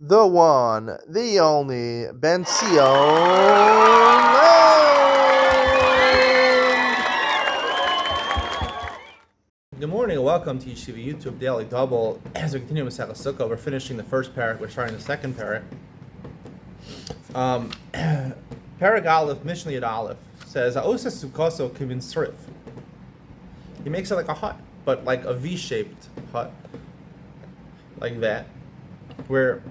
the one, the only, Ben Sion. Good morning and welcome to Yeshiva YouTube Daily Double. As we continue with Succah, we're finishing the first parak, we're starting the second parak. Parak Aleph, Mishnah Yad Aleph, says, Ha'osa Succah kivin srif. He makes it like a hut, but like a V-shaped hut. Like that. Where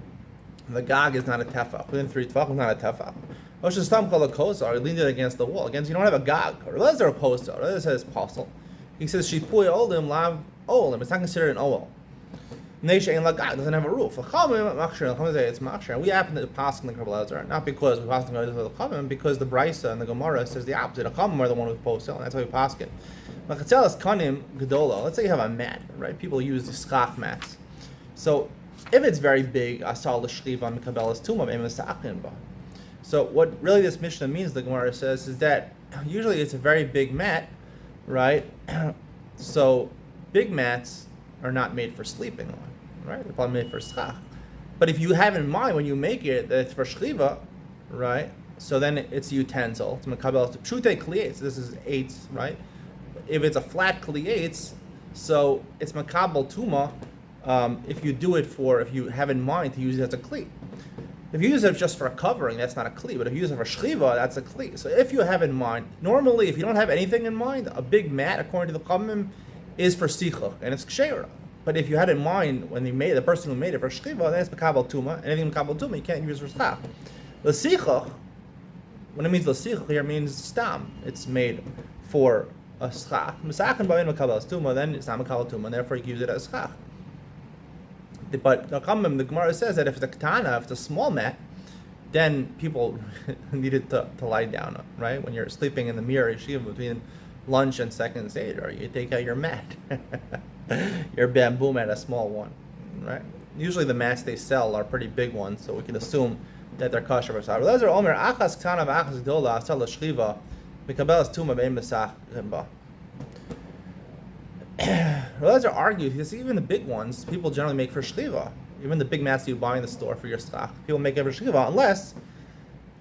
the gag is not a tefach. Within 3 tefach is not a tefach. Osha Stam Kol HaKosar, he leaned it against the wall. Again, you don't have a gag. Or let's there a poster. Or let's say it's apostle. He says, Shipui Olim Lav Olim. It's not considered an Oel. Nesha Ein Lagag doesn't have a roof. It's machshir. We happen to pass in the Kabbalah, not because we pass in the Chachamim, because the Brisa and the Gemara says the opposite. The Chachamim are the one with post and that's how we pass it. Machatzel is kanim gedola. Let's say you have a mat, right? People use the schach mats. So if it's very big, asal l'shliv on Kabbalah's tumah. So what really this Mishnah means, the Gemara says, is that usually it's a very big mat, right? So big mats are not made for sleeping on, right? They're probably made for schach. But if you have in mind when you make it that it's for shliva, right? So then it's a utensil. It's Kabbalah's pshutei klietz. This is eights, right? If it's a flat klietz, so it's makabel tuma. If you do it if you have in mind to use it as a kli. If you use it just for a covering, that's not a kli. But if you use it for shchiva, that's a kli. So if you have in mind, normally if you don't have anything in mind, a big mat, according to the Chachamim, is for sichach, and it's ksheira. But if you had in mind when the person who made it for shchiva, then it's makabel tuma. Anything makabel tuma, you can't use for schach. The sichach, when it means the sichach here, means stam. It's made for a schach. Misachin ba'in makabel tuma, then it's not makabel tuma, and therefore you can use it as schach. But the Gemara says that if it's a katana, if it's a small mat, then people need it to lie down on, right? When you're sleeping in the mirror yeshiva between lunch and second seder, you take out your mat, your bamboo mat, a small one, right? Usually the mats they sell are pretty big ones, so we can assume that they're kosher for Sabbath. Those are omer achas katana v'achas gedola asal l'shchiva mekabelas tuma bein mesach ba. Those are argued because even the big ones, people generally make for shchiva. Even the big mats you buy in the store for your schach, people make it for shchiva, unless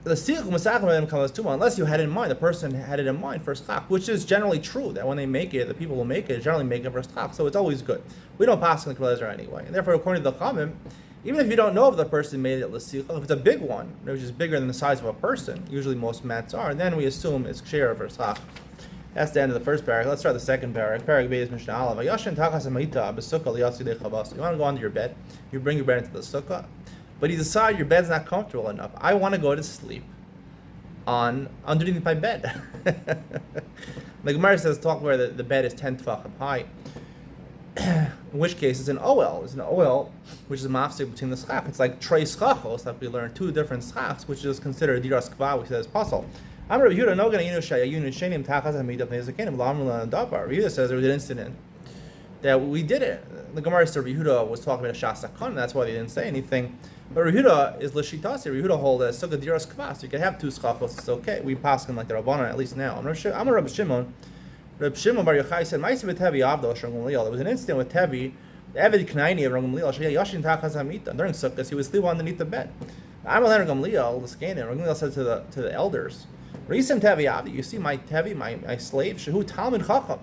unless you had it in mind, the person had it in mind for schach, which is generally true. That when they make it, the people who make it generally make it for schach, so it's always good. We don't pass in the Kabbalah anyway, and therefore, according to the Chachamim, even if you don't know if the person made it l'sicha, if it's a big one, which is bigger than the size of a person, usually most mats are, then we assume it's ksheira for schach. That's the end of the first parak. Let's start the second parak. Parak Beis Mishnah Aleph. You want to go onto your bed. You bring your bed into the sukkah, but you decide your bed's not comfortable enough. I want to go to sleep underneath my bed. The Gemara says talk where the bed is 10 tefachim high. In which case it's an oel. It's an oel, which is a mafsik between the schach. It's like trei schachos that we learned 2 different schachs, which is considered diras kva, which says puzzle. Rabbi Yehuda says there was an incident that we did it. The Gemara said Rabbi Yehuda was talking about a shasakon, and that's why they didn't say anything. But Rabbi Yehuda is l'shitasi. Rabbi Yehuda hold as sukkah diras kva, so you can have 2 schachos. It's okay. We pass them like the Rabbanan at least now. I'm a Rabbi Shimon. Rabbi Shimon Bar Yochai said, "Ma'aseh b'Tevi avdo Shram Gamliel." There was an incident with Tevi, the Eved Knaini of Ram Gamliel. Yashin tachas hamita. During sukkahs, he would sleep underneath the bed. I'm a Ram Gamliel. The skaner. Ram Gamliel said to the elders, "Recent Tevi avdi. You see my Tevi, my slave. Shehu Talmid Chacham.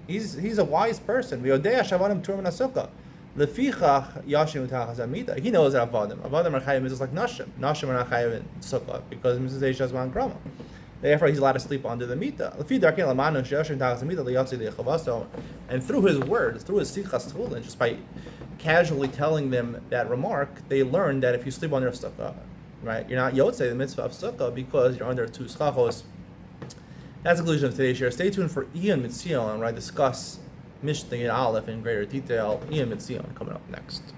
He's a wise person. V'yodei shavanim turman asukah. Lefichach yashin tachas hamita. He knows that avodim. Avodim are chayim is just like nashim. Nashim are not chayim in sukkah because Mrs. Eishas van grama. Therefore, he's allowed to sleep under the mita. And through his words, through his sichas tulin, just by casually telling them that remark, they learned that if you sleep under a sukkah, right, you're not yotzei the mitzvah of sukkah because you're under 2 schachos. That's the conclusion of today's share. Stay tuned for Ian Mitzion, where I discuss Mishnah Aleph in greater detail. Ian Mitzion coming up next.